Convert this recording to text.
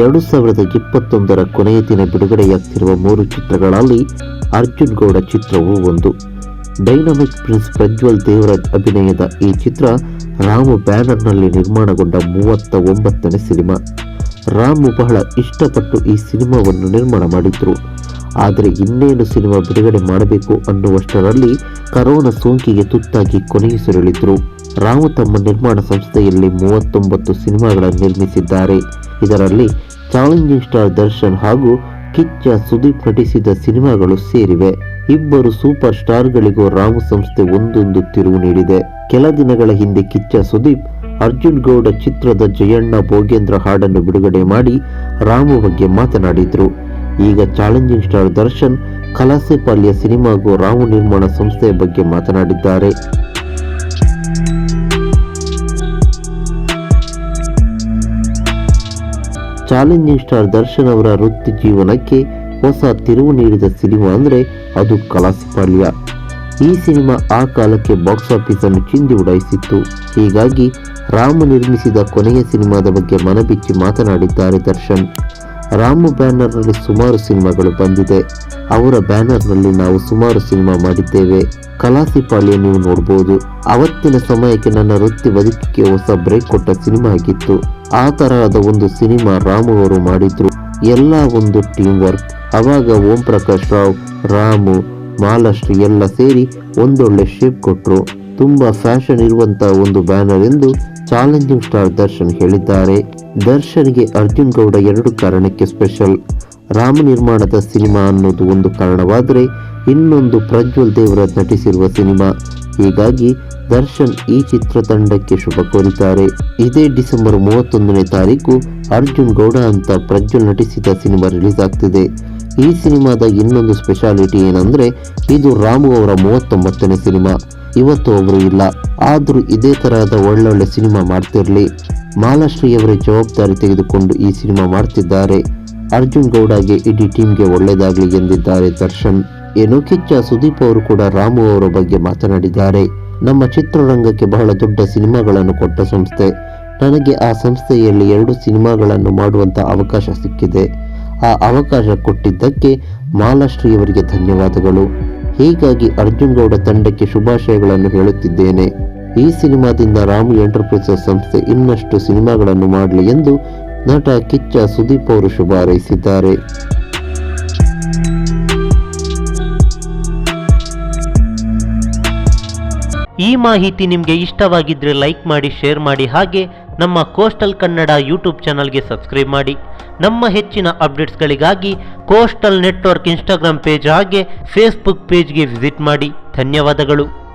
2021ರ ಕೊನೆಯ ದಿನ ಬಿಡುಗಡೆಯಾಗ್ತಿರುವ 3 ಚಿತ್ರಗಳಲ್ಲಿ ಅರ್ಜುನ್ ಗೌಡ ಚಿತ್ರವೂ ಒಂದು. ಡೈನಾಮಿಕ್ ಪ್ರಿನ್ಸ್ ಪ್ರಜ್ವಲ್ ದೇವರಾಜ್ ಅಭಿನಯದ ಈ ಚಿತ್ರ ರಾಮು ಬ್ಯಾನರ್ನಲ್ಲಿ ನಿರ್ಮಾಣಗೊಂಡ 39ನೇ ಸಿನಿಮಾ. ರಾಮು ಬಹಳ ಇಷ್ಟಪಟ್ಟು ಈ ಸಿನಿಮಾವನ್ನು ನಿರ್ಮಾಣ ಮಾಡಿದ್ರು. ಆದರೆ ಇನ್ನೇನು ಸಿನಿಮಾ ಬಿಡುಗಡೆ ಮಾಡಬೇಕು ಅನ್ನುವಷ್ಟರಲ್ಲಿ ಕರೋನಾ ಸೋಂಕಿಗೆ ತುತ್ತಾಗಿ ಕೊನೆಯುಸಿರೆಳಿದ್ರು. ರಾಮು ತಮ್ಮ ನಿರ್ಮಾಣ ಸಂಸ್ಥೆಯಲ್ಲಿ 39 ಸಿನಿಮಾಗಳನ್ನು ನಿರ್ಮಿಸಿದ್ದಾರೆ. ಇದರಲ್ಲಿ ಚಾಲೆಂಜಿಂಗ್ ಸ್ಟಾರ್ ದರ್ಶನ್ ಹಾಗೂ ಕಿಚ್ಚ ಸುದೀಪ್ ನಟಿಸಿದ ಸಿನಿಮಾಗಳು ಸೇರಿವೆ. ಇಬ್ಬರು ಸೂಪರ್ ಸ್ಟಾರ್ಗಳಿಗೂ ರಾಮು ಸಂಸ್ಥೆ ಒಂದೊಂದು ತಿರುವು ನೀಡಿದೆ. ಕೆಲ ದಿನಗಳ ಹಿಂದೆ ಕಿಚ್ಚ ಸುದೀಪ್ ಅರ್ಜುನ್ ಗೌಡ ಚಿತ್ರದ ಜಯಣ್ಣ ಭೋಗೇಂದ್ರ ಹಾಡನ್ನು ಬಿಡುಗಡೆ ಮಾಡಿ ರಾಮು ಬಗ್ಗೆ ಮಾತನಾಡಿದ್ರು. ಈಗ ಚಾಲೆಂಜಿಂಗ್ ಸ್ಟಾರ್ ದರ್ಶನ್ ಕಲಾಸೆಪಾಳ್ಯ ಸಿನಿಮಾಗೂ ರಾಮು ನಿರ್ಮಾಣ ಸಂಸ್ಥೆಯ ಬಗ್ಗೆ ಮಾತನಾಡಿದ್ದಾರೆ. ಚಾಲೆಂಜಿಂಗ್ ಸ್ಟಾರ್ ದರ್ಶನ್ ಅವರ ವೃತ್ತಿ ಜೀವನಕ್ಕೆ ಹೊಸ ತಿರುವು ನೀಡಿದ ಸಿನಿಮಾ ಅಂದ್ರೆ ಅದು ಕಲಾಸೆಪಾಳ್ಯ. ಈ ಸಿನಿಮಾ ಆ ಕಾಲಕ್ಕೆ ಬಾಕ್ಸ್ ಆಫೀಸ್ ಅನ್ನು ಚಿಂದಿ ಉಡಾಯಿಸಿತ್ತು. ಹೀಗಾಗಿ ರಾಮು ನಿರ್ಮಿಸಿದ ಕೊನೆಯ ಸಿನಿಮಾದ ಬಗ್ಗೆ ಮನಬಿಚ್ಚಿ ಮಾತನಾಡಿದ್ದಾರೆ ದರ್ಶನ್. ರಾಮು ಬ್ಯಾನರ್ನಲ್ಲಿ ಸುಮಾರು ಸಿನಿಮಾಗಳು ಬಂದಿದೆ. ಅವರ ಬ್ಯಾನರ್ನಲ್ಲಿ ನಾವು ಸುಮಾರು ಸಿನಿಮಾ ಮಾಡಿದ್ದೇವೆ. ಕಲಾಸೆಪಾಳ್ಯ ನೀವು ನೋಡಬಹುದು. ಅವತ್ತಿನ ಸಮಯಕ್ಕೆ ನನ್ನ ವೃತ್ತಿ ಬದುಕಿಗೆ ಹೊಸ ಬ್ರೇಕ್ ಕೊಟ್ಟ ಸಿನಿಮಾ ಆಗಿತ್ತು. ಆ ತರಹದ ಒಂದು ಸಿನಿಮಾ ರಾಮು ಅವರು ಮಾಡಿದ್ರು. ಎಲ್ಲ ಒಂದು ಟೀಮ್ ವರ್ಕ್. ಅವಾಗ ಓಂ ಪ್ರಕಾಶ್ ರಾವ್, ರಾಮು, ಮಾಲಾಶ್ರೀ ಎಲ್ಲ ಸೇರಿ ಒಂದೊಳ್ಳೆ ಶೇಪ್ ಕೊಟ್ರು. ತುಂಬಾ ಫ್ಯಾಷನ್ ಇರುವಂತಹ ಒಂದು ಬ್ಯಾನರ್ ಎಂದು ಚಾಲೆಂಜಿಂಗ್ ಸ್ಟಾರ್ ದರ್ಶನ್ ಹೇಳಿದ್ದಾರೆ. ದರ್ಶನ್ಗೆ ಅರ್ಜುನ್ ಗೌಡ 2 ಕಾರಣಕ್ಕೆ ಸ್ಪೆಷಲ್. ರಾಮ ನಿರ್ಮಾಣದ ಸಿನಿಮಾ ಅನ್ನೋದು ಒಂದು ಕಾರಣವಾದರೆ ಇನ್ನೊಂದು ಪ್ರಜ್ವಲ್ ದೇವರಾಜ್ ನಟಿಸಿರುವ ಸಿನಿಮಾ. ಹೀಗಾಗಿ ದರ್ಶನ್ ಈ ಚಿತ್ರತಂಡಕ್ಕೆ ಶುಭ ಕೋರಿದ್ದಾರೆ. ಇದೇ ಡಿಸೆಂಬರ್ 31ನೇ ತಾರೀಕು ಅರ್ಜುನ್ ಗೌಡ ಅಂತ ಪ್ರಜ್ವಲ್ ನಟಿಸಿದ ಸಿನಿಮಾ ರಿಲೀಸ್ ಆಗ್ತಿದೆ. ಈ ಸಿನಿಮಾದ ಇನ್ನೊಂದು ಸ್ಪೆಷಾಲಿಟಿ ಏನಂದ್ರೆ ಇದು ರಾಮು ಅವರ 39ನೇ ಸಿನಿಮಾ. ಇವತ್ತು ಅವರು ಇಲ್ಲ, ಆದ್ರೂ ಇದೇ ತರಹದ ಒಳ್ಳೊಳ್ಳೆ ಸಿನಿಮಾ ಮಾಡ್ತಿರ್ಲಿ. ಮಾಲಾಶ್ರೀ ಅವರೇ ಜವಾಬ್ದಾರಿ ತೆಗೆದುಕೊಂಡು ಈ ಸಿನಿಮಾ ಮಾಡ್ತಿದ್ದಾರೆ. ಅರ್ಜುನ್ ಗೌಡಗೆ ಇಡೀ ಟೀಮ್ಗೆ ಒಳ್ಳೆಯದಾಗಲಿ ಎಂದಿದ್ದಾರೆ ದರ್ಶನ್. ಏನು ಕಿಚ್ಚ ಸುದೀಪ್ ಅವರು ಕೂಡ ರಾಮು ಅವರ ಬಗ್ಗೆ ಮಾತನಾಡಿದ್ದಾರೆ. ನಮ್ಮ ಚಿತ್ರರಂಗಕ್ಕೆ ಬಹಳ ದೊಡ್ಡ ಸಿನಿಮಾಗಳನ್ನು ಕೊಟ್ಟ ಸಂಸ್ಥೆ. ನನಗೆ ಆ ಸಂಸ್ಥೆಯಲ್ಲಿ 2 ಸಿನಿಮಾಗಳನ್ನು ಮಾಡುವಂತ ಅವಕಾಶ ಸಿಕ್ಕಿದೆ. ಆ ಅವಕಾಶ ಕೊಟ್ಟಿದ್ದಕ್ಕೆ ಮಾಲಾಶ್ರೀ ಅವರಿಗೆ ಧನ್ಯವಾದಗಳು. ಹೀಗಾಗಿ ಅರ್ಜುನ್ ಗೌಡ ತಂಡಕ್ಕೆ ಶುಭಾಶಯಗಳನ್ನು ಹೇಳುತ್ತಿದ್ದೇನೆ. ಈ ಸಿನಿಮಾದಿಂದ ರಾಮು ಎಂಟರ್ಪ್ರೈಸಸ್ ಸಂಸ್ಥೆ ಇನ್ನಷ್ಟು ಸಿನಿಮಾಗಳನ್ನು ಮಾಡಲಿ ಎಂದು ನಟ ಕಿಚ್ಚ ಸುದೀಪ್ ಅವರು ಶುಭ ಹಾರೈಸಿದ್ದಾರೆ. ಈ ಮಾಹಿತಿ ನಿಮಗೆ ಇಷ್ಟವಾಗಿದ್ರೆ ಲೈಕ್ ಮಾಡಿ, ಶೇರ್ ಮಾಡಿ, ಹಾಗೆ ನಮ್ಮ ಕೋಸ್ಟಲ್ ಕನ್ನಡ ಯೂಟ್ಯೂಬ್ ಚಾನಲ್ಗೆ ಸಬ್ಸ್ಕ್ರೈಬ್ ಮಾಡಿ. ನಮ್ಮ ಹೆಚ್ಚಿನ ಅಪ್ಡೇಟ್ಸ್ಗಳಿಗಾಗಿ ಕೋಸ್ಟಲ್ ನೆಟ್ವರ್ಕ್ ಇನ್ಸ್ಟಾಗ್ರಾಮ್ ಪೇಜ್ ಹಾಗೆ ಫೇಸ್ಬುಕ್ ಪೇಜ್ಗೆ ವಿಸಿಟ್ ಮಾಡಿ. ಧನ್ಯವಾದಗಳು.